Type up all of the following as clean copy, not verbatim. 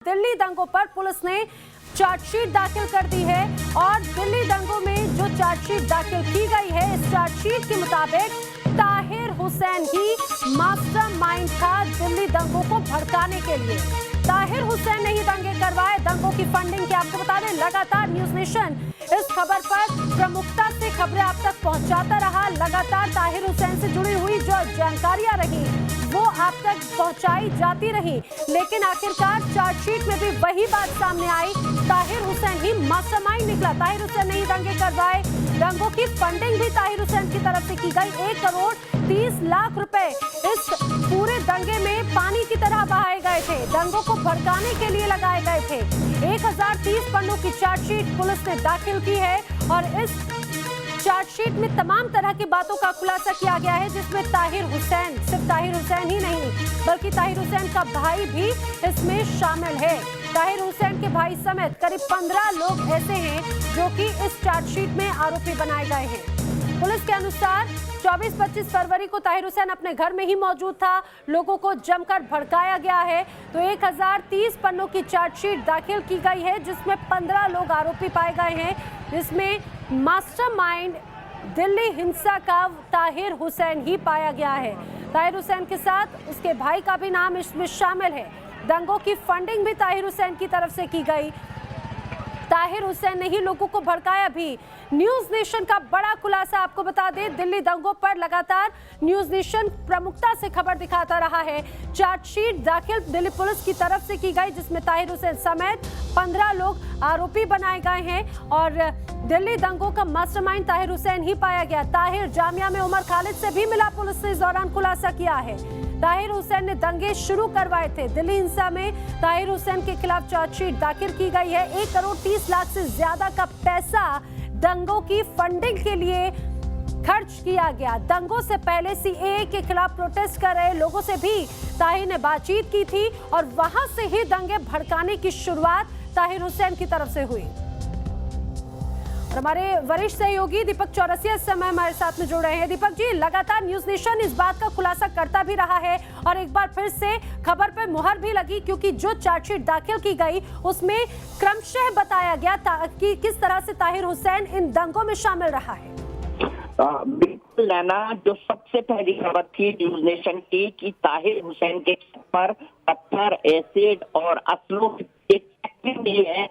दिल्ली दंगों पर पुलिस ने चार्जशीट दाखिल कर दी है और दिल्ली दंगों में जो चार्जशीट दाखिल की गई है, इस चार्जशीट के मुताबिक ताहिर हुसैन ही मास्टरमाइंड था दिल्ली दंगों को भड़काने के लिए। ताहिर हुसैन ने ही दंगे करवाए। दंगों की फंडिंग की आपको बता दें, लगातार न्यूज नेशन इस खबर पर प्रमुखता से खबरें आप तक पहुंचाता रहा। लगातार ताहिर हुसैन से जुड़ी हुई जो जानकारियां रही वो आप तक पहुंचाई जाती रही, लेकिन आखिरकार चार्जशीट में भी वही बात सामने आई। ताहिर हुसैन ही मास्टरमाइंड निकला। ताहिर हुसैन ने ही दंगे करवाए। दंगों की फंडिंग भी ताहिर हुसैन की तरफ से की गई। 1 करोड़ 30 लाख रुपए इस पूरे दंगे में पानी की तरह बहाए गए थे, दंगों को भड़काने के लिए लगाए गए थे। 1030 पन्नों की चार्जशीट पुलिस ने दाखिल की है और इस चार्जशीट में तमाम तरह की बातों का खुलासा किया गया है, जिसमें ताहिर हुसैन, सिर्फ ताहिर हुसैन ही नहीं बल्कि ताहिर हुसैन का भाई भी इसमें शामिल है। ताहिर हुसैन के भाई समेत करीब 15 लोग ऐसे हैं जो कि इस चार्जशीट में आरोपी बनाए गए हैं। पुलिस के अनुसार 24-25 फरवरी को ताहिर हुसैन अपने घर में ही मौजूद था। लोगों को जमकर भड़काया गया है। तो 1030 पन्नों की चार्जशीट दाखिल की गई है, जिसमें 15 लोग आरोपी पाए गए हैं, जिसमें मास्टरमाइंड दिल्ली हिंसा का ताहिर हुसैन ही पाया गया है। ताहिर हुसैन के साथ उसके भाई का भी नाम इसमें शामिल है। दंगों की फंडिंग भी ताहिर हुसैन की तरफ से की गई। ताहिर हुसैन ने ही लोगों को भड़काया भी। न्यूज नेशन का बड़ा खुलासा आपको बता दें, दिल्ली दंगों पर लगातार न्यूज नेशन प्रमुखता से खबर दिखाता रहा है। चार्जशीट दाखिल दिल्ली पुलिस की तरफ से की गई, जिसमें ताहिर हुसैन समेत 15 लोग आरोपी बनाए गए हैं और दिल्ली दंगों का मास्टरमाइंड ताहिर हुसैन ही पाया गया। ताहिर जामिया में उमर खालिद से भी मिला, पुलिस ने इस दौरान खुलासा किया है। ताहिर हुसैन ने दंगे शुरू करवाए थे। दिल्ली हिंसा में ताहिर हुसैन के खिलाफ चार्जशीट दाखिल की गई है। 1 करोड़ 30 लाख से ज्यादा का पैसा दंगों की फंडिंग के लिए खर्च किया गया। दंगों से पहले सीएए के खिलाफ प्रोटेस्ट कर रहे लोगों से भी ताहिर ने बातचीत की थी और वहां से ही दंगे भड़काने की शुरुआत ताहिर हुसैन की तरफ से हुई। और हमारे वरिष्ठ सहयोगी दीपक चौरसिया इस समय हमारे साथ में जुड़ रहे हैं। दीपक जी, लगातार न्यूज नेशन इस बात का खुलासा करता भी रहा है और एक बार फिर से खबर पर मुहर भी लगी, क्योंकि जो चार्जशीट दाखिल की गई उसमें क्रमशः बताया गया कि किस तरह से ताहिर हुसैन इन दंगों में शामिल रहा है। बिल्कुल नैना, जो सबसे पहली खबर थी न्यूज नेशन की कि ताहिर हुसैन के पर पत्थर, एसिड और असलों की है,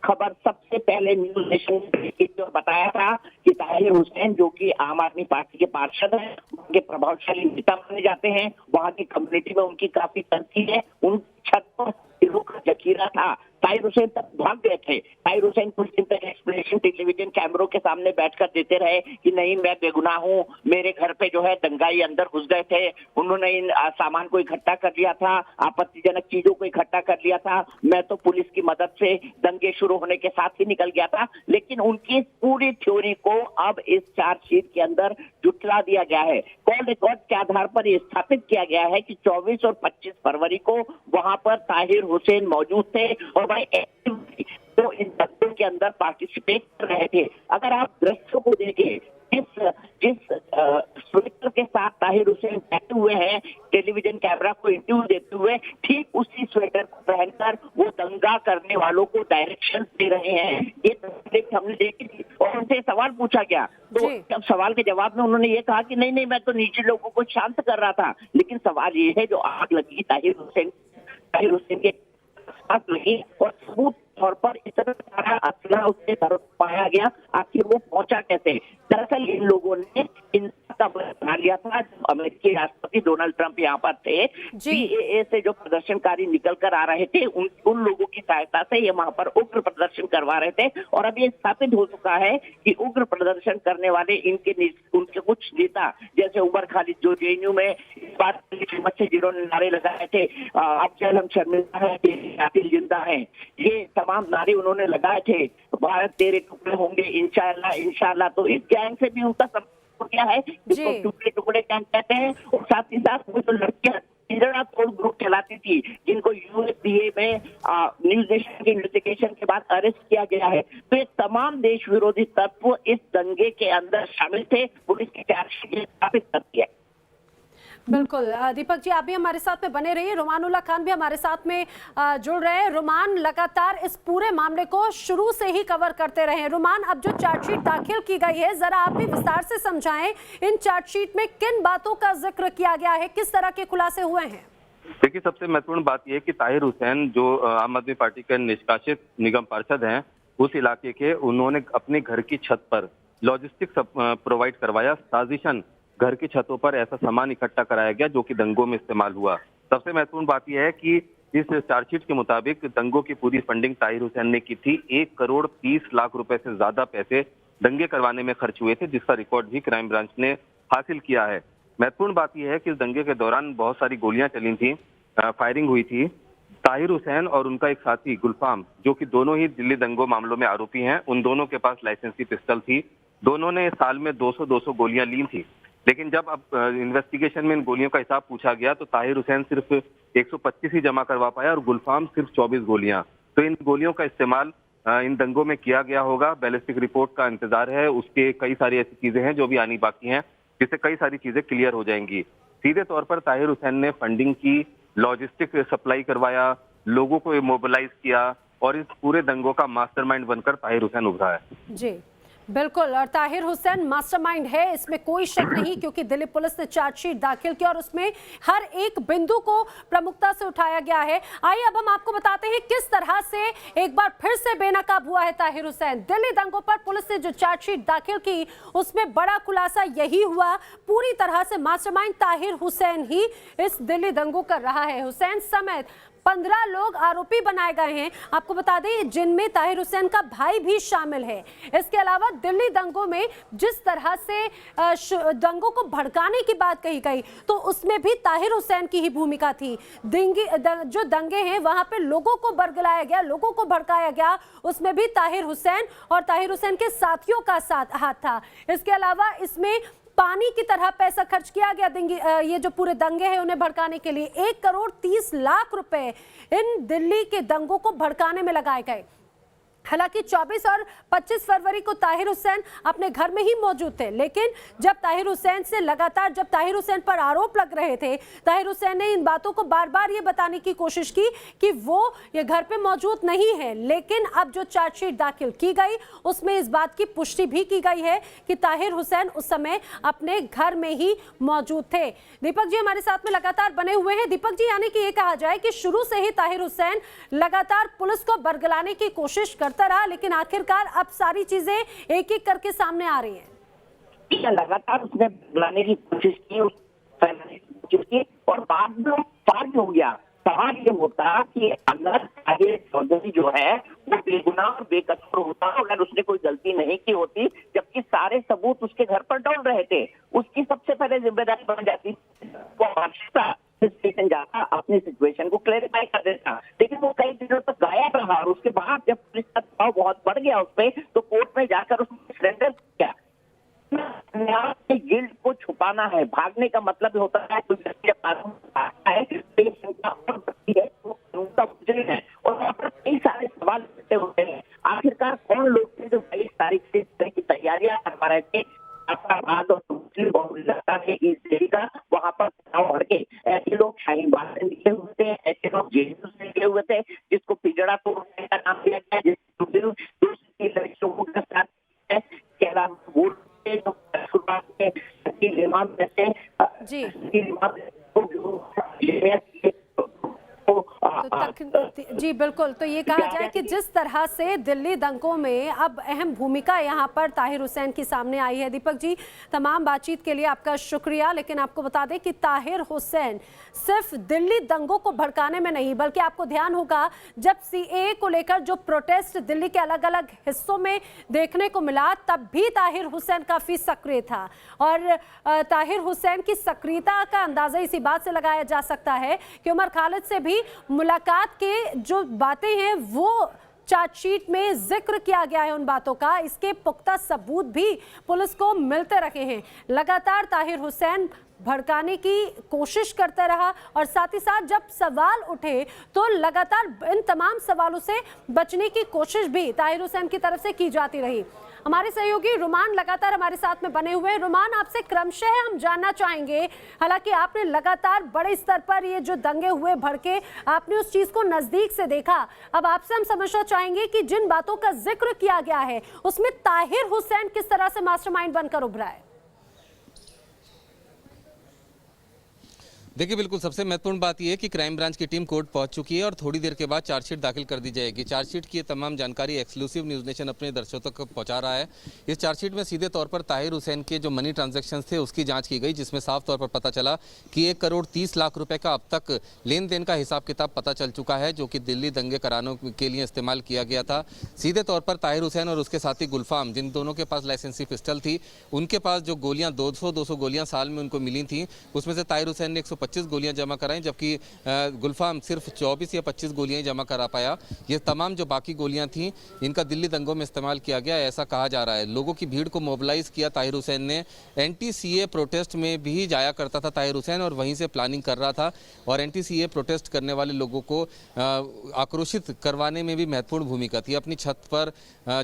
खबर सबसे पहले न्यूज नेशन ने बताया था कि ताहिर हुसैन, जो कि आम आदमी पार्टी के पार्षद हैं, उनके प्रभावशाली नेता माने जाते हैं, वहां की कम्युनिटी में उनकी काफी तनकीद है, उनकी छत पर दिलों का जखीरा था। ताहिर हुसैन तक भाग गए थे। ताहिर हुसैन कुछ दिन तक एक्सप्लेनेशन टेलीविजन कैमरों के सामने बैठकर देते रहे कि नहीं, मैं बेगुनाह हूँ, मेरे घर पे जो है दंगाई अंदर घुस गए थे, उन्होंने इन सामान को इकट्ठा कर लिया था, आपत्तिजनक चीजों को इकट्ठा कर लिया था, मैं तो पुलिस की मदद से दंगे शुरू होने के साथ ही निकल गया था। लेकिन उनकी पूरी थ्योरी को अब इस चार्जशीट के अंदर जुटला दिया गया है। कॉल रिकॉर्ड के आधार पर यह स्थापित किया गया है कि 24 और 25 फरवरी को वहां पर ताहिर हुसैन मौजूद थे और भाई तो इन दंगों के अंदर पार्टिसिपेट कर रहे थे। अगर आप दृश्यों को देखें, जिस स्वेटर के साथ ताहिर हुसैन बैठे हुए हैं टेलीविजन कैमरा को इंटरव्यू देते हुए, ठीक उसी स्वेटर को पहनकर वो दंगा करने वालों को डायरेक्शन दे रहे हैं। ये तस्वीर हमने देखी थी और उनसे सवाल पूछा गया, तो जब सवाल के जवाब में उन्होंने ये कहा कि नहीं नहीं, मैं तो नीचे लोगों को शांत कर रहा था। लेकिन सवाल ये है, जो आग लगी ताहिर हुसैन के आग लगी और सबूत तौर पर इतना सारा असला उसके तरफ पाया गया, आखिर वो पहुंचा कैसे? दरअसल इन लोगों ने हिंसा बना लिया था। अमेरिकी राष्ट्रपति डोनाल्ड ट्रंप यहाँ पर थे, सीएए से जो प्रदर्शनकारी निकल कर आ रहे थे, उन लोगों की सहायता से ये वहां पर उग्र प्रदर्शन करवा रहे थे। और अब ये स्थापित हो चुका है कि उग्र प्रदर्शन करने वाले उनके कुछ नेता, जैसे उमर खालिद, जो जेएनयू में इस बात से जिन्होंने नारे लगाए थे, अब चल हम शर्मिंदा है, जिंदा है, ये तमाम नारे उन्होंने लगाए थे, भारत तेरे टुकड़े होंगे इंशाअल्लाह इंशाअल्लाह। तो इस गैंग से भी उनका संपर्क क्या है, जिसको टुकड़े टुकड़े गैंग कहते हैं। और साथ ही साथ वो जो लड़कियां तोड़ ग्रुप चलाती थी, जिनको यूएसडीए में न्यूज नेशन की इन्वेस्टिगेशन के बाद अरेस्ट किया गया है। तो ये तमाम देश विरोधी तत्व इस दंगे के अंदर शामिल थे। पुलिस की चार्जशीट स्थापित करती है। बिल्कुल दीपक जी, आप भी हमारे साथ में बने रहिए। रुमानुल्लाह खान भी हमारे साथ में जुड़ रहे हैं। रुमान, लगातार इस पूरे मामले को शुरू से ही कवर करते रहे हैं। रुमान, अब जो चार्जशीट दाखिल की गई है, जरा आप भी विस्तार से समझाएं, इन चार्जशीट में किन बातों का जिक्र किया गया है, किस तरह के खुलासे हुए हैं? देखिए, सबसे महत्वपूर्ण बात यह है कि ताहिर हुसैन जो आम आदमी पार्टी के निष्कासित निगम पार्षद हैं, उस इलाके के, उन्होंने अपने घर की छत पर लॉजिस्टिक्स प्रोवाइड करवाया। साजिशन घर की छतों पर ऐसा सामान इकट्ठा कराया गया जो कि दंगों में इस्तेमाल हुआ। सबसे महत्वपूर्ण बात यह है कि इस चार्जशीट के मुताबिक दंगों की पूरी फंडिंग ताहिर हुसैन ने की थी। 1,30,00,000 रुपए से ज्यादा पैसे दंगे करवाने में खर्च हुए थे, जिसका रिकॉर्ड भी क्राइम ब्रांच ने हासिल किया है। महत्वपूर्ण बात यह है कि इस दंगे के दौरान बहुत सारी गोलियां चली थी, फायरिंग हुई थी। ताहिर हुसैन और उनका एक साथी गुलफाम, जो कि दोनों ही दिल्ली दंगों मामलों में आरोपी हैं, उन दोनों के पास लाइसेंसी पिस्टल थी। दोनों ने साल में 200-200 गोलियां ली थी। लेकिन जब अब इन्वेस्टिगेशन में इन गोलियों का हिसाब पूछा गया तो ताहिर हुसैन सिर्फ 125 ही जमा करवा पाया और गुलफाम सिर्फ 24 गोलियां। तो इन गोलियों का इस्तेमाल इन दंगों में किया गया होगा। बैलिस्टिक रिपोर्ट का इंतजार है, उसके कई सारी ऐसी चीजें हैं जो भी आनी बाकी हैं, जिससे कई सारी चीजें क्लियर हो जाएंगी। सीधे तौर पर ताहिर हुसैन ने फंडिंग की, लॉजिस्टिक सप्लाई करवाया, लोगों को मोबिलाइज किया और इस पूरे दंगों का मास्टरमाइंड बनकर ताहिर हुसैन उभरा है। जी बिल्कुल, और ताहिर हुसैन मास्टरमाइंड है, इसमें कोई शक नहीं, क्योंकि दिल्ली पुलिस ने चार्जशीट दाखिल की और उसमें हर एक बिंदु को प्रमुखता से उठाया गया है। आइए अब हम आपको बताते हैं किस तरह से एक बार फिर से बेनकाब हुआ है ताहिर हुसैन। दिल्ली दंगों पर पुलिस ने जो चार्जशीट दाखिल की, उसमें बड़ा खुलासा यही हुआ, पूरी तरह से मास्टरमाइंड ताहिर हुसैन ही इस दिल्ली दंगों कर रहा है। हुसैन समेत 15 लोग आरोपी बनाए गए हैं, आपको बता दें, जिनमें ताहिर हुसैन का भाई भी शामिल है। इसके अलावा दिल्ली दंगों में जिस तरह से दंगों को भड़काने की बात कही गई, तो उसमें भी ताहिर हुसैन की ही भूमिका थी। जो दंगे हैं वहां पे लोगों को बरगलाया गया, लोगों को भड़काया गया, उसमें भी ताहिर हुसैन और ताहिर हुसैन के साथियों का हाथ था। इसके अलावा इसमें पानी की तरह पैसा खर्च किया गया ये जो पूरे दंगे हैं उन्हें भड़काने के लिए। 1,30,00,000 रुपए इन दिल्ली के दंगों को भड़काने में लगाए गए। हालांकि 24 और 25 फरवरी को ताहिर हुसैन अपने घर में ही मौजूद थे, लेकिन जब ताहिर हुसैन पर आरोप लग रहे थे, ताहिर हुसैन ने इन बातों को बार बार ये बताने की कोशिश की कि वो ये घर पे मौजूद नहीं है। लेकिन अब जो चार्जशीट दाखिल की गई उसमें इस बात की पुष्टि भी की गई है कि ताहिर हुसैन उस समय अपने घर में ही मौजूद थे। दीपक जी हमारे साथ में लगातार बने हुए हैं। दीपक जी, यानी कि ये कहा जाए कि शुरू से ही ताहिर हुसैन लगातार पुलिस को बरगलाने की कोशिश करता रहा, लेकिन आखिरकार अब सारी चीजें एक एक करके सामने आ रही हैं। लगातार उसने बुलाने की कोशिश की और बाद में पार हो गया। सवाल ये होता कि अगर ताहिर चौधरी जो है वो बेगुनाह और बेकसूर होता, अगर उसने कोई गलती नहीं की होती, जबकि सारे सबूत उसके घर पर डोल रहे थे, उसकी सबसे पहले जिम्मेदारी बन जाती वो स्टेशन जाता, अपनी सिचुएशन को क्लेरिफाई कर देता। लेकिन वो कई दिनों तक गायब रहा और उसके बाद जब पुलिस का दबाव बहुत बढ़ गया उस पर, तो कोर्ट में जाकर उसने सरेंडर किया। गिल्ट को छुपाना है, भागने का मतलब होता है कोई व्यक्ति है और वहाँ पर कई सारे सवाल उठते होते हैं। आखिरकार कौन लोग थे जो 22 तारीख से इस तरह की तैयारियां करवा रहे थे? वहाँ पर के ऐसे लोग शाहीन बाग से निकले हुए थे, ऐसे लोग जेएनयू से निकले हुए थे, जिसको पिजड़ा तोड़ने का नाम दिया गया, जिसकी लड़कियों के साथ जी बिल्कुल, तो ये कहा जाए कि जिस तरह से दिल्ली दंगों में अब अहम भूमिका यहाँ पर ताहिर हुसैन की सामने आई है। दीपक जी, तमाम बातचीत के लिए आपका शुक्रिया, लेकिन आपको बता दें कि ताहिर हुसैन सिर्फ दिल्ली दंगों को भड़काने में नहीं, बल्कि आपको ध्यान होगा जब सीएए को लेकर जो प्रोटेस्ट दिल्ली के अलग अलग हिस्सों में देखने को मिला, तब भी ताहिर हुसैन काफी सक्रिय था। और ताहिर हुसैन की सक्रियता का अंदाजा इसी बात से लगाया जा सकता है कि उमर खालिद से भी मुलाकात के जो बातें हैं वो चार्जशीट में जिक्र किया गया है, उन बातों का इसके पुख्ता सबूत भी पुलिस को मिलते रहे हैं। लगातार ताहिर हुसैन भड़काने की कोशिश करता रहा और साथ ही साथ जब सवाल उठे तो लगातार इन तमाम सवालों से बचने की कोशिश भी ताहिर हुसैन की तरफ से की जाती रही। हमारे सहयोगी रुमान लगातार हमारे साथ में बने हुए हैं। रुमान, आपसे क्रमशः हम जानना चाहेंगे, हालांकि आपने लगातार बड़े स्तर पर ये जो दंगे हुए भड़के, आपने उस चीज को नजदीक से देखा। अब आपसे हम समझना चाहेंगे कि जिन बातों का जिक्र किया गया है उसमें ताहिर हुसैन किस तरह से मास्टरमाइंड बनकर उभरा है। देखिए, बिल्कुल सबसे महत्वपूर्ण बात यह है कि क्राइम ब्रांच की टीम कोर्ट पहुंच चुकी है और थोड़ी देर के बाद चार्जशीट दाखिल कर दी जाएगी। चार्जशीट की तमाम जानकारी एक्सक्लूसिव न्यूज़ नेशन अपने दर्शकों तक पहुंचा रहा है। इस चार्जशीट में सीधे तौर पर ताहिर हुसैन के जो मनी ट्रांजैक्शंस थे उसकी जांच की गई, जिसमें साफ तौर पर पता चला कि 1 करोड़ 30 लाख रुपए का अब तक लेन देन का हिसाब किताब पता चल चुका है, जो कि दिल्ली दंगे कराने के लिए इस्तेमाल किया गया था। सीधे तौर पर ताहिर हुसैन और उसके साथी गुलफाम, जिन दोनों के पास लाइसेंसी पिस्टल थी, उनके पास जो गोलियां 200 गोलियां साल में उनको मिली थी, उसमें से ताहिर हुसैन ने 125 गोलियां जमा कराई, जबकि गुलफाम सिर्फ 24 या 25 गोलियां जमा करा पाया। ये तमाम जो बाकी गोलियां थी इनका दिल्ली दंगों में इस्तेमाल किया गया, ऐसा कहा जा रहा है। लोगों की भीड़ को मोबिलाइज किया ताहिर हुसैन ने। एंटी-सीए प्रोटेस्ट में भी जाया करता था ताहिर हुसैन और वहीं से प्लानिंग कर रहा था, और एंटी-सीए प्रोटेस्ट करने वाले लोगों को आक्रोशित करवाने में भी महत्वपूर्ण भूमिका थी। अपनी छत पर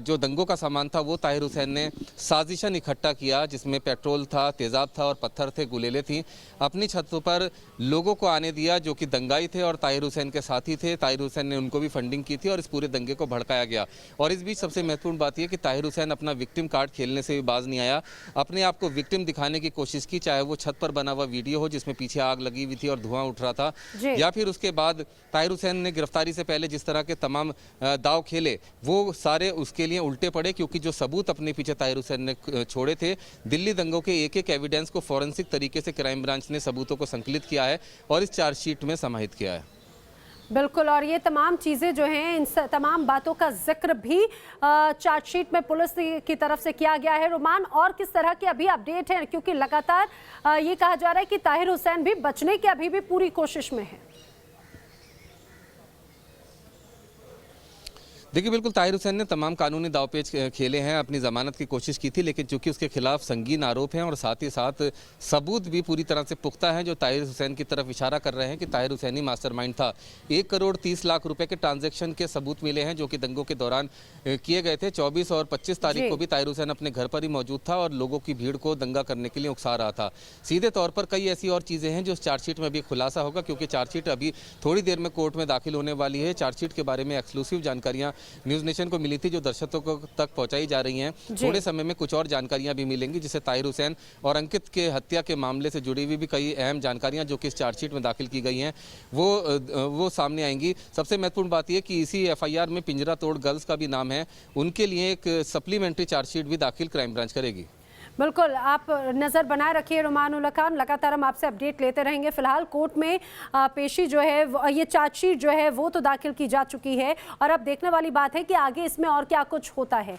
जो दंगों का सामान था वो ताहिर हुसैन ने साजिशन इकट्ठा किया, जिसमें पेट्रोल था, तेजाब था और पत्थर थे, गुलेले थी। अपनी छतों पर लोगों को आने दिया जो कि दंगाई थे और ताहिर हुसैन के साथी थे। ताहिर हुसैन ने उनको भी फंडिंग की थी और इस पूरे दंगे को भड़काया गया। और इस बीच सबसे महत्वपूर्ण बात यह कि ताहिर हुसैन अपना विक्टिम कार्ड खेलने से भी बाज नहीं आया। अपने आप को विक्टिम दिखाने की कोशिश की, चाहे वो छत पर बना हुआ वीडियो हो जिसमें पीछे आग लगी हुई थी और धुआं उठ रहा था, या फिर उसके बाद ताहिर हुसैन ने गिरफ्तारी से पहले जिस तरह के तमाम दाव खेले वो सारे उसके लिए उल्टे पड़े, क्योंकि जो सबूत अपने पीछे ताहिर हुसैन ने छोड़े थे, दिल्ली दंगों के एक एक एविडेंस को फॉरेंसिक तरीके से क्राइम ब्रांच ने सबूतों को संकलित किया है और इस चार्जशीट में समाहित किया है। बिल्कुल, और ये तमाम चीज़ें जो हैं, इन तमाम बातों का जिक्र भी चार्जशीट में पुलिस की तरफ से किया गया है। रुमान, और किस तरह की अभी अपडेट है, क्योंकि लगातार ये कहा जा रहा है कि ताहिर हुसैन भी बचने की अभी भी पूरी कोशिश में है। देखिए, बिल्कुल ताहिर हुसैन ने तमाम कानूनी दावपेच खेले हैं, अपनी जमानत की कोशिश की थी, लेकिन चूंकि उसके खिलाफ संगीन आरोप हैं और साथ ही साथ सबूत भी पूरी तरह से पुख्ता हैं जो ताहिर हुसैन की तरफ इशारा कर रहे हैं कि ताहिर हुसैन ही मास्टरमाइंड था। 1 करोड़ 30 लाख रुपए के ट्रांजैक्शन के सबूत मिले हैं जो कि दंगों के दौरान किए गए थे। 24 और 25 तारीख को भी ताहिर हुसैन अपने घर पर ही मौजूद था और लोगों की भीड़ को दंगा करने के लिए उकसा रहा था। सीधे तौर पर कई ऐसी और चीज़ें हैं जो चार्जशीट में भी खुलासा होगा, क्योंकि चार्जशीट अभी थोड़ी देर में कोर्ट में दाखिल होने वाली है। चार्जशीट के बारे में एक्सक्लूसिव जानकारियां न्यूज़ नेशन को मिली थी जो दर्शकों को तक पहुंचाई जा रही हैं। थोड़े समय में कुछ और जानकारियां भी मिलेंगी, जिससे ताहिर हुसैन और अंकित के हत्या के मामले से जुड़ी हुई भी कई अहम जानकारियां जो कि इस चार्जशीट में दाखिल की गई हैं वो सामने आएंगी। सबसे महत्वपूर्ण बात यह कि इसी एफआईआर में पिंजरा तोड़ गर्ल्स का भी नाम है, उनके लिए एक सप्लीमेंट्री चार्जशीट भी दाखिल क्राइम ब्रांच करेगी। बिल्कुल, आप नज़र बनाए रखिए रुमान उल खान, लगातार हम आपसे अपडेट लेते रहेंगे। फिलहाल कोर्ट में पेशी जो है, ये चार्जशीट जो है वो तो दाखिल की जा चुकी है और अब देखने वाली बात है कि आगे इसमें और क्या कुछ होता है।